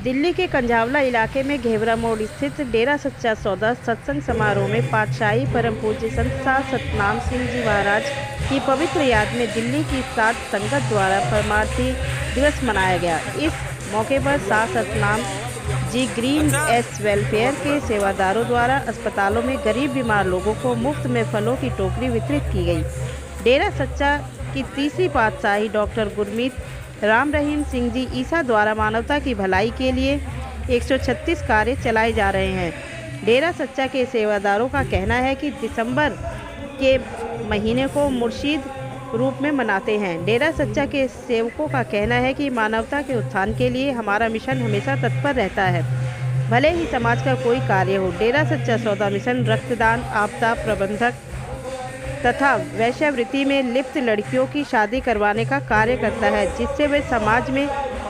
दिल्ली के कंझावला इलाके में घेवरा मोड़ स्थित डेरा सच्चा सौदा सत्संग समारोह में पातशाही परम पूज्य संत सात सतनाम सिंह जी महाराज की पवित्र याद में दिल्ली की सात संगत द्वारा परमार्थी दिवस मनाया गया। इस मौके पर सात Satnam ji green S welfare के सेवादारों द्वारा अस्पतालों में गरीब बीमार लोगों को मुफ्त में फलों की टोकरी वितरित की गई। डेरा सच्चा की तीसरी पातशाही डॉक्टर गुरमीत राम रहीम सिंह जी ईसा द्वारा मानवता की भलाई के लिए 136 कार्य चलाए जा रहे हैं। डेरा सच्चा के सेवादारों का कहना है कि दिसंबर के महीने को मुर्शिद रूप में मनाते हैं। डेरा सच्चा के सेवकों का कहना है कि मानवता के उत्थान के लिए हमारा मिशन हमेशा तत्पर रहता है, भले ही समाज का कोई कार्य हो। डेरा सच्चा सौदा मिशन रक्तदान, आपदा प्रबंधक तथा वैश्यावृत्ति में लिप्त लड़कियों की शादी करवाने का कार्य करता है, जिससे वे समाज में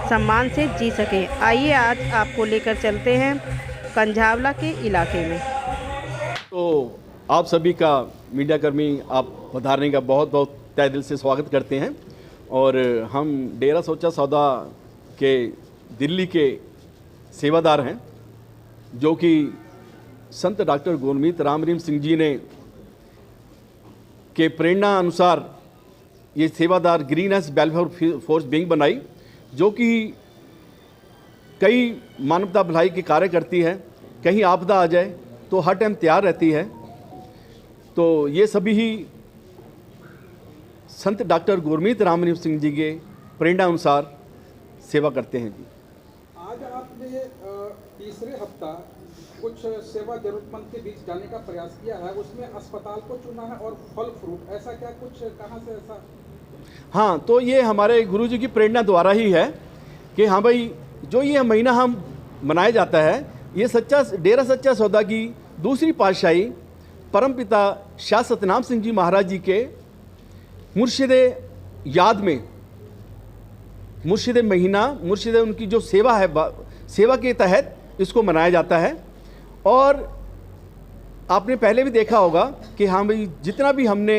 सम्मान से जी सकें। आइए आज आपको लेकर चलते हैं कंझावला के इलाके में। तो आप सभी का मीडिया कर्मी आप पधारने का बहुत बहुत तहे दिल से स्वागत करते हैं। और हम डेरा सच्चा सौदा के दिल्ली के सेवादार हैं, जो कि संत डॉक्टर गुरमीत राम रहीम सिंह जी ने के प्रेरणा अनुसार ये सेवादार green S welfare force wing बनाई, जो कि कई मानवता भलाई के कार्य करती है। कहीं आपदा आ जाए तो हर टाइम तैयार रहती है। तो ये सभी ही संत डॉक्टर गुरमीत राम रहीम सिंह जी के प्रेरणा अनुसार सेवा करते हैं जी। आज आपने तीसरे हफ्ता कुछ सेवा जरूरतमंद के बीच जाने का प्रयास किया है, उसमें अस्पताल को चुना है और फल फ्रूट, ऐसा क्या कुछ कहाँ से ऐसा? हाँ, तो ये हमारे गुरु जी की प्रेरणा द्वारा ही है कि हाँ भाई, जो ये महीना हम मनाया जाता है, ये डेरा सच्चा सौदा की दूसरी पातशाही परमपिता शाह सतनाम सिंह जी महाराज जी के मुर्शिद याद में, मुर्शिद महीना, मुर्शिद उनकी जो सेवा है, सेवा के तहत इसको मनाया जाता है। और आपने पहले भी देखा होगा कि हाँ भाई, जितना भी हमने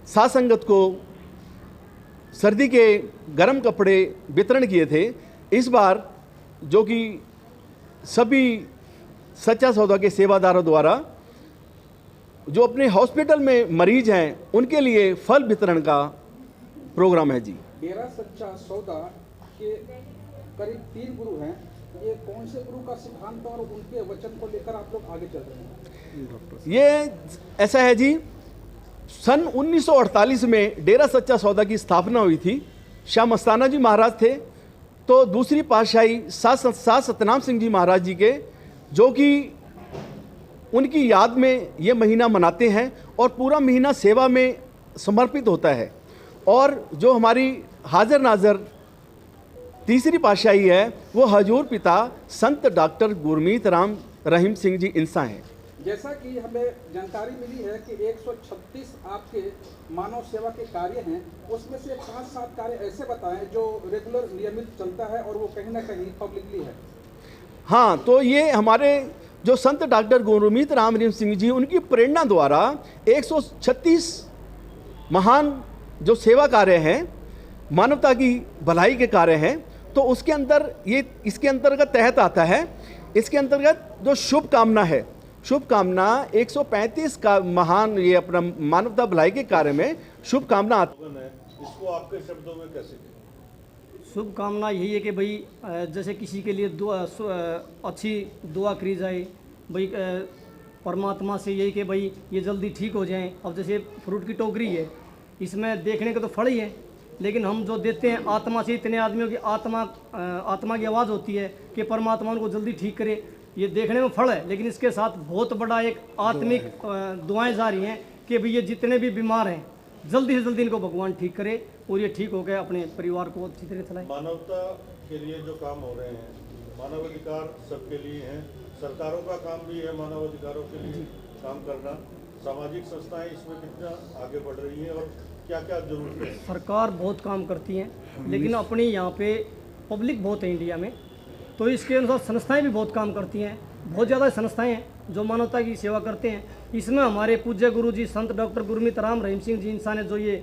साथ संगत को सर्दी के गर्म कपड़े वितरण किए थे, इस बार जो कि सभी सच्चा सौदा के सेवादारों द्वारा जो अपने हॉस्पिटल में मरीज हैं, उनके लिए फल वितरण का प्रोग्राम है जी। डेरा सच्चा सौदा के करीब 3 गुरु हैं, ये कौन से गुरु का सिद्धांत और उनके वचन को लेकर आप लोग आगे चल रहे हैं? ये ऐसा है जी, सन 1948 में डेरा सच्चा सौदा की स्थापना हुई थी। शाह मस्ताना जी महाराज थे, तो दूसरी पातशाही सात सतनाम सिंह जी महाराज जी के, जो कि उनकी याद में ये महीना मनाते हैं और पूरा महीना सेवा में समर्पित होता है। और जो हमारी हाजिर नाजर तीसरी पातशाही है, वो हजूर पिता संत डॉक्टर गुरमीत राम रहीम सिंह जी इंसा हैं। जैसा कि हमें जानकारी मिली है कि 136 आपके मानव सेवा के कार्य हैं, उसमें से 5-7 कार्य ऐसे बताएं जो रेगुलर नियमित चलता है और वो कहीं ना कहीं पब्लिकली है। हाँ, तो ये हमारे जो संत डॉक्टर गुरमीत राम रहीम सिंह जी, उनकी प्रेरणा द्वारा 136 महान जो सेवा कार्य हैं, मानवता की भलाई के कार्य हैं, तो उसके अंदर ये इसके अंतर्गत तहत आता है। इसके अंतर्गत जो शुभ कामना है, शुभ कामना 135 का महान ये अपना मानवता भलाई के कार्य में शुभ कामना आती है। इसको आपके शब्दों में कैसे? शुभ कामना यही है कि भाई जैसे किसी के लिए दुआ अच्छी दुआ करी जाए, भाई परमात्मा से यही कि भाई ये जल्दी ठीक हो जाएं। अब जैसे फ्रूट की टोकरी है, इसमें देखने को तो फल ही है, लेकिन हम जो देते हैं आत्मा से, इतने आदमियों की आत्मा की आवाज़ होती है कि परमात्मा उनको जल्दी ठीक करे। ये देखने में फल है, लेकिन इसके साथ बहुत बड़ा एक आत्मिक दुआएं जा रही हैं कि भाई ये जितने भी बीमार हैं, जल्दी से जल्दी इनको भगवान ठीक करे और ये ठीक हो गए अपने परिवार को अच्छी तरह चलाएं। मानवता के लिए जो काम हो रहे हैं, मानव अधिकार सबके लिए हैं, सरकारों का काम भी है मानव अधिकारों के लिए काम करना। सामाजिक संस्थाएं इसमें कितना आगे बढ़ रही हैं और क्या क्या जरूरत है? सरकार बहुत काम करती हैं, लेकिन अपनी यहाँ पे पब्लिक बहुत है इंडिया में, तो इसके अनुसार संस्थाएं भी बहुत काम करती हैं। बहुत ज़्यादा संस्थाएं हैं जो मानवता की सेवा करते हैं। इसमें हमारे पूज्य गुरु जी संत डॉक्टर गुरमीत राम रहीम सिंह जी इंसान ने जो ये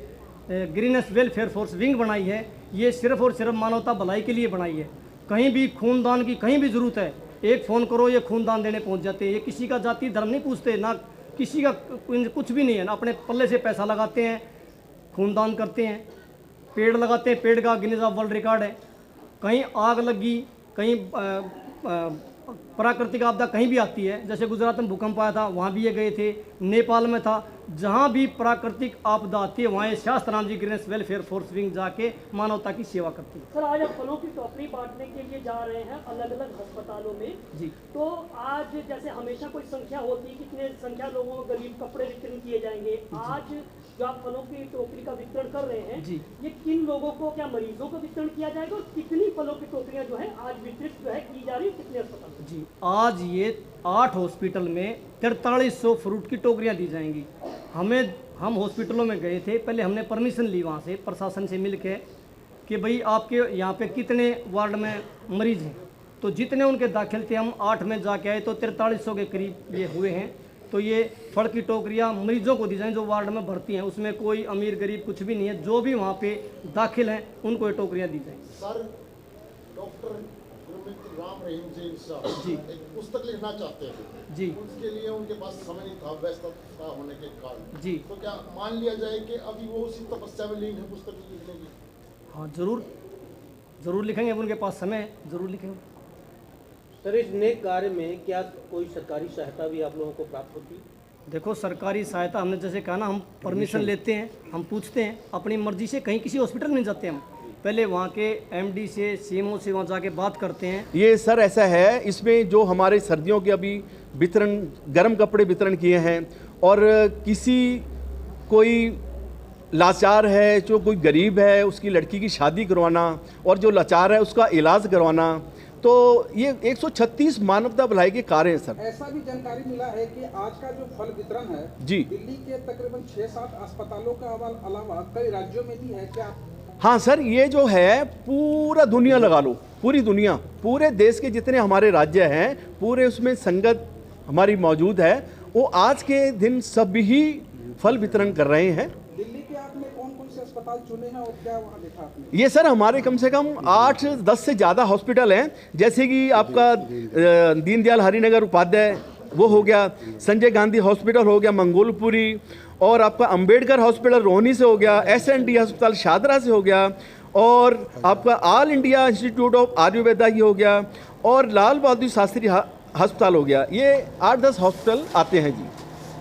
green S welfare force wing बनाई है, ये सिर्फ और सिर्फ मानवता भलाई के लिए बनाई है। कहीं भी खूनदान की कहीं भी ज़रूरत है, एक फ़ोन करो ये खूनदान देने पहुंच जाते हैं। ये किसी का जाति धर्म नहीं पूछते, ना किसी का कुछ भी नहीं है, ना अपने पल्ले से पैसा लगाते हैं, खूनदान करते हैं। पेड़ लगाते हैं, पेड़ का गिनीज ऑफ वर्ल्ड रिकॉर्ड है। कहीं आग लगी, कहीं प्राकृतिक आपदा कहीं भी आती है, जैसे गुजरात में भूकंप आया था वहाँ भी ये गए थे, नेपाल में था, जहाँ भी प्राकृतिक आपदा आती है वहाँ ये शास्त्राम जी ग्रीनेस वेलफेयर फोर्स विंग जाके मानवता की सेवा करती है। सर, आज आप फलों की टोकरी बांटने के लिए जा रहे हैं अलग अलग अस्पतालों में जी। तो आज जैसे हमेशा कोई संख्या होती है, कितने संख्या लोगों को गरीब कपड़े वितरण किए जाएंगे, आज जो आप फलों की टोकरी का वितरण कर रहे हैं जी। ये किन लोगों को, क्या मरीजों को वितरण किया जाएगा और कितनी फलों की टोकरियां जो है आज वितरित जो है की जा रही है कितने अस्पताल में? जी, आज ये 8 हॉस्पिटल में 4300 फ्रूट की टोकरियां दी जाएंगी। हम हॉस्पिटलों में गए थे, पहले हमने परमिशन ली वहाँ से प्रशासन से मिल के कि भाई आपके यहाँ पे कितने वार्ड में मरीज हैं, तो जितने उनके दाखिल थे हम 8 में जाके आए तो 4300 के करीब ये हुए हैं। तो ये फल की टोकरियाँ मरीजों को दी जाएँ जो वार्ड में भर्ती हैं, उसमें कोई अमीर गरीब कुछ भी नहीं है, जो भी वहाँ पे दाखिल हैं उनको ये टोकरियाँ दी जाएँ। सर, डॉक्टर गुरमीत राम रहीम जी साहब जी। एक पुस्तक लिखना चाहते थे जी। उसके लिए उनके पास समय नहीं था, व्यस्तता होने के कारण। जी। तो क्या मान लिया जाए कि अभी वो उसी तपस्या में लीन है पुस्तक लिखने की? हाँ, ज़रूर लिखेंगे, अब उनके पास समय है, ज़रूर लिखेंगे। सर, इस नेक कार्य में क्या कोई सरकारी सहायता भी आप लोगों को प्राप्त होती है? देखो, सरकारी सहायता हमने जैसे कहा ना, हम परमिशन लेते हैं, हम पूछते हैं, अपनी मर्जी से कहीं किसी हॉस्पिटल में जाते हैं, हम पहले वहाँ के एमडी से सीएमओ से वहाँ जाके बात करते हैं। ये सर ऐसा है, इसमें जो हमारे सर्दियों के अभी वितरण, गर्म कपड़े वितरण किए हैं, और किसी कोई लाचार है, जो कोई गरीब है, उसकी लड़की की शादी करवाना, और जो लाचार है उसका इलाज करवाना, तो ये 136 मानवता भलाई के कार्य हैं सर। ऐसा भी जानकारी मिला है कि आज का जो फल वितरण है जी। दिल्ली के तकरीबन 6-7 अस्पतालों का अलावा कई राज्यों में भी है क्या? हाँ सर, ये जो है पूरा दुनिया लगा लो, पूरी दुनिया, पूरे देश के जितने हमारे राज्य हैं पूरे उसमें संगत हमारी मौजूद है, वो आज के दिन सब ही फल वितरण कर रहे हैं। दिल्ली के आपने कौन कौन से अस्पताल चुने हैं और क्या वहाँ देखा आपने? ये सर हमारे कम से कम 8-10 से ज़्यादा हॉस्पिटल हैं, जैसे कि आपका दीनदयाल हरिनगर उपाध्याय वो हो गया, संजय गांधी हॉस्पिटल हो गया मंगोलपुरी, और आपका अंबेडकर हॉस्पिटल रोहनी से हो गया, SND अस्पताल शादरा से हो गया, और आपका all India institute of Ayurveda की हो गया, और लाल बहादुर शास्त्री अस्पताल हो गया। ये 8-10 हॉस्पिटल आते हैं जी।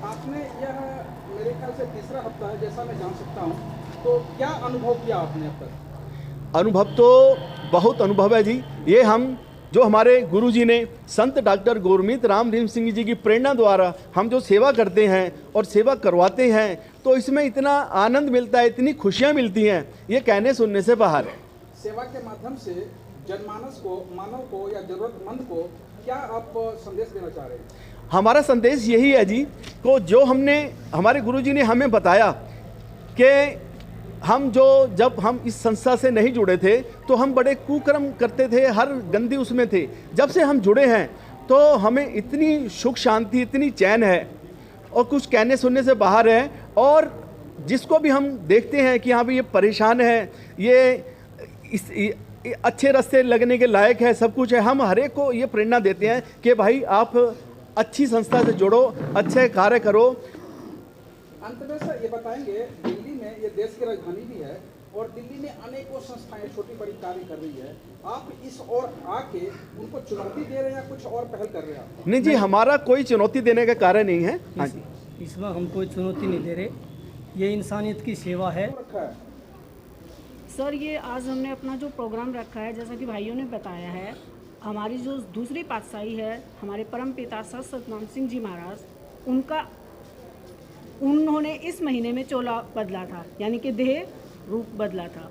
आपने यह मेरे ख्याल से तीसरा हफ्ता है जैसा मैं जान सकता हूँ, तो क्या अनुभव किया आपने अब तक? अनुभव तो बहुत अनुभव है जी। ये हम जो हमारे गुरुजी ने संत डॉक्टर गुरमीत राम रहीम सिंह जी की प्रेरणा द्वारा हम जो सेवा करते हैं और सेवा करवाते हैं, तो इसमें इतना आनंद मिलता है, इतनी खुशियाँ मिलती हैं, ये कहने सुनने से बाहर है। सेवा के माध्यम से जनमानस को, मानव को या जरूरतमंद को क्या आप संदेश देना चाह रहे हैं? हमारा संदेश यही है जी, को जो हमने हमारे गुरुजी ने हमें बताया कि हम जब हम इस संस्था से नहीं जुड़े थे तो हम बड़े कुकर्म करते थे, हर गंदी उसमें थे। जब से हम जुड़े हैं तो हमें इतनी सुख शांति, इतनी चैन है, और कुछ कहने सुनने से बाहर है। और जिसको भी हम देखते हैं कि हाँ भाई ये परेशान है, ये अच्छे रास्ते लगने के लायक है, सब कुछ है, हम हर एक को ये प्रेरणा देते हैं कि भाई आप अच्छी संस्था से जुड़ो, अच्छे कार्य करो। अंत में सर ये बताएंगे, दिल्ली में ये देश की राजधानी भी है और दिल्ली में अनेकों संस्थाएं छोटी बड़ी कार्य कर रही है, आप इस ओर आके उनको चुनौती दे रहे हैं या कुछ और पहल कर रहे हैं? नहीं जी, हमारा कोई चुनौती देने का कार्य नहीं है। हाँ जी, इसमें हम कोई चुनौती नहीं दे रहे, ये इंसानियत की सेवा है। रखा है सर, ये आज हमने अपना जो प्रोग्राम रखा है, जैसा कि भाइयों ने बताया है, हमारी जो दूसरी पातशाही है, हमारे परम पिता सत सतनाम सिंह जी महाराज, उन्होंने इस महीने में चोला बदला था, यानी कि देह रूप बदला था,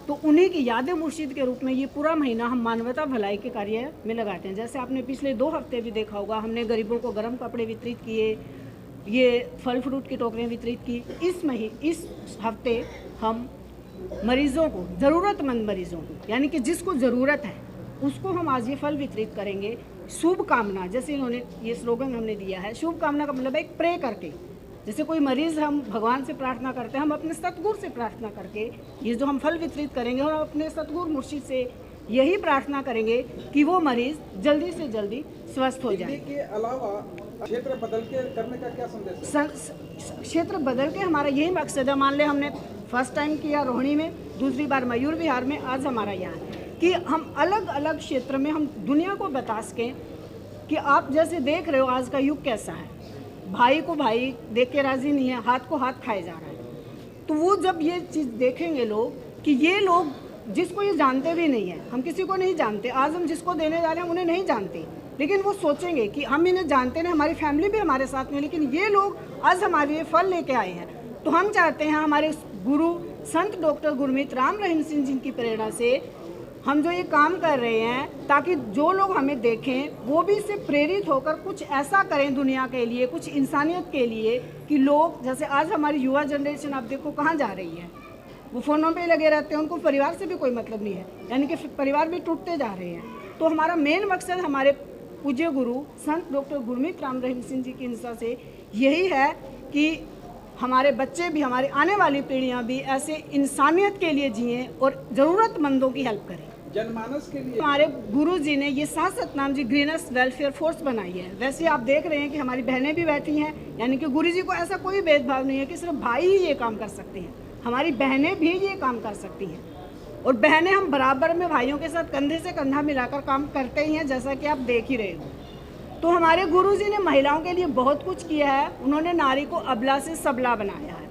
तो उन्हीं की याद मुर्शिद के रूप में ये पूरा महीना हम मानवता भलाई के कार्य में लगाते हैं। जैसे आपने पिछले 2 हफ्ते भी देखा होगा, हमने गरीबों को गर्म कपड़े वितरित किए, ये फल फ्रूट की टोकरियाँ वितरित की। इस हफ्ते हम मरीज़ों को, ज़रूरतमंद मरीज़ों को, यानी कि जिसको ज़रूरत है उसको हम आज ये फल वितरित करेंगे। शुभ कामना, जैसे इन्होंने ये स्लोगन हमने दिया है, शुभ कामना का मतलब है एक प्रे करके, जैसे कोई मरीज़ हम भगवान से प्रार्थना करते हैं, हम अपने सतगुरु से प्रार्थना करके ये जो हम फल वितरित करेंगे और अपने सतगुरु मुर्शिद से यही प्रार्थना करेंगे कि वो मरीज जल्दी से जल्दी स्वस्थ हो जाए। के अलावा क्षेत्र बदल के करने का क्या संदेश है? क्षेत्र बदल के हमारा यही मकसद है। मान ले हमने फर्स्ट टाइम किया रोहिणी में, दूसरी बार मयूर विहार में, आज हमारा यहाँ है कि हम अलग अलग क्षेत्र में हम दुनिया को बता सकें कि आप जैसे देख रहे हो आज का युग कैसा है, भाई को भाई देख के राजी नहीं है, हाथ को हाथ खाए जा रहा है। तो वो जब ये चीज़ देखेंगे लोग कि ये लोग जिसको ये जानते भी नहीं है, हम किसी को नहीं जानते, आज हम जिसको देने जा रहे हैं उन्हें नहीं जानते, लेकिन वो सोचेंगे कि हम इन्हें जानते नहीं, हमारी फैमिली भी हमारे साथ में, लेकिन ये लोग आज हमारे लिए फल लेके आए हैं। तो हम चाहते हैं हमारे गुरु संत डॉक्टर गुरमीत राम रहीम सिंह जी की प्रेरणा से हम जो ये काम कर रहे हैं, ताकि जो लोग हमें देखें वो भी इससे प्रेरित होकर कुछ ऐसा करें दुनिया के लिए, कुछ इंसानियत के लिए, कि लोग जैसे आज हमारी युवा जनरेशन आप देखो कहाँ जा रही है, वो फ़ोनों पे लगे रहते हैं, उनको परिवार से भी कोई मतलब नहीं है, यानी कि परिवार भी टूटते जा रहे हैं। तो हमारा मेन मकसद हमारे पूज्य गुरु संत डॉक्टर गुरमीत राम रहीम सिंह जी की हिंसा से यही है कि हमारे बच्चे भी, हमारी आने वाली पीढ़ियाँ भी ऐसे इंसानियत के लिए जिएं और ज़रूरतमंदों की हेल्प करें। जनमानस के लिए हमारे गुरु जी ने ये सात Satnam ji greens welfare force बनाई है। वैसे आप देख रहे हैं कि हमारी बहनें भी बैठी हैं, यानी कि गुरु जी को ऐसा कोई भेदभाव नहीं है कि सिर्फ भाई ही ये काम कर सकते हैं, हमारी बहनें भी ये काम कर सकती हैं। और बहनें हम बराबर में भाइयों के साथ कंधे से कंधा मिलाकर काम करते ही हैं, जैसा कि आप देख ही रहे हो। तो हमारे गुरु जी ने महिलाओं के लिए बहुत कुछ किया है, उन्होंने नारी को अबला से सबला बनाया है।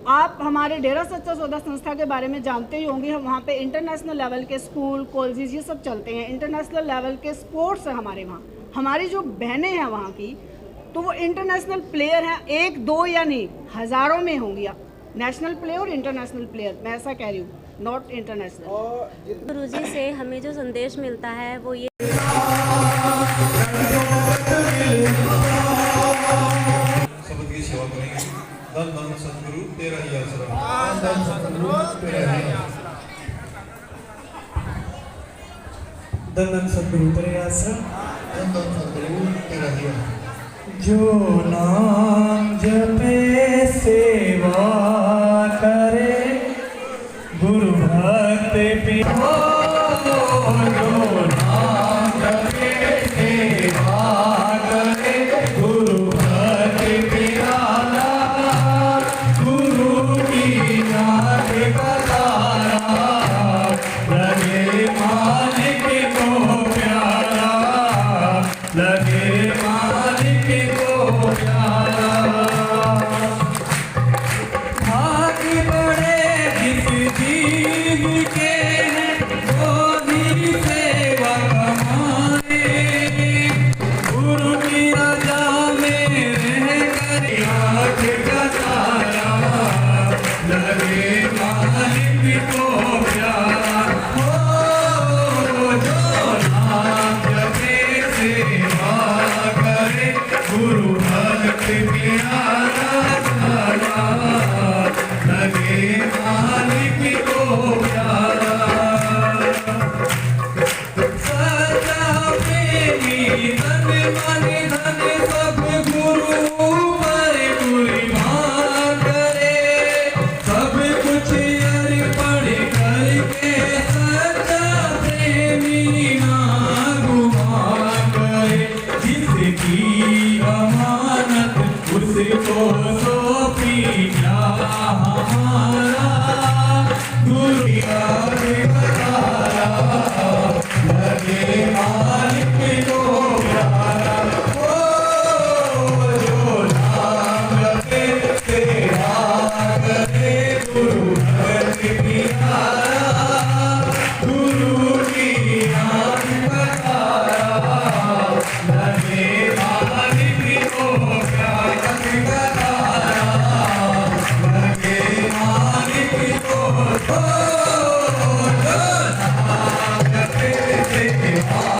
आप हमारे डेरा सच्चा सौदा संस्था के बारे में जानते ही होंगे, हम वहाँ पे इंटरनेशनल लेवल के स्कूल कॉलेजेस ये सब चलते हैं, इंटरनेशनल लेवल के स्पोर्ट्स है हमारे वहाँ। हमारी जो बहनें हैं वहाँ की, तो वो इंटरनेशनल प्लेयर हैं, 1 2 या नहीं हज़ारों में होंगी, नेशनल प्लेयर और इंटरनेशनल प्लेयर, मैं ऐसा कह रही हूँ, नॉट इंटरनेशनल। गुरुजी से हमें जो संदेश मिलता है वो ये शब्द की सेवा करेंगे। धन धन सतगुरु तेरा ही आसरा, धन सतगुरु तेरा ही आसरा, धन धन सतगुरु तेरा आसरा, धन धन सतगुरु तेरा ही आसरा। जो नाम जपे सेवा करे गुरु भक्त पिता, जो नाम जपे सेवा करे गुरु भक्त पिता, गुरु की याद बतारा लगे मालिक को प्यारा, लगे मालिक को प्यारा। भाग बड़े जिस जीव के हैं वो ही सेवा कमाए, गुरु की रजा में रह कर याद का तारा लगे मालिक को प्यारा। हो जो नाम जपे सेवा करे गुरु भक्त प्यारा सारा, लगे मालिक को प्यारा। सदा प्रेमी धन मन धन सब गुरु पर कुर्बान करे, सब कुछ अर्पण करके सदा प्रेमी ना गुमान करे, जिसकी अमानत उसको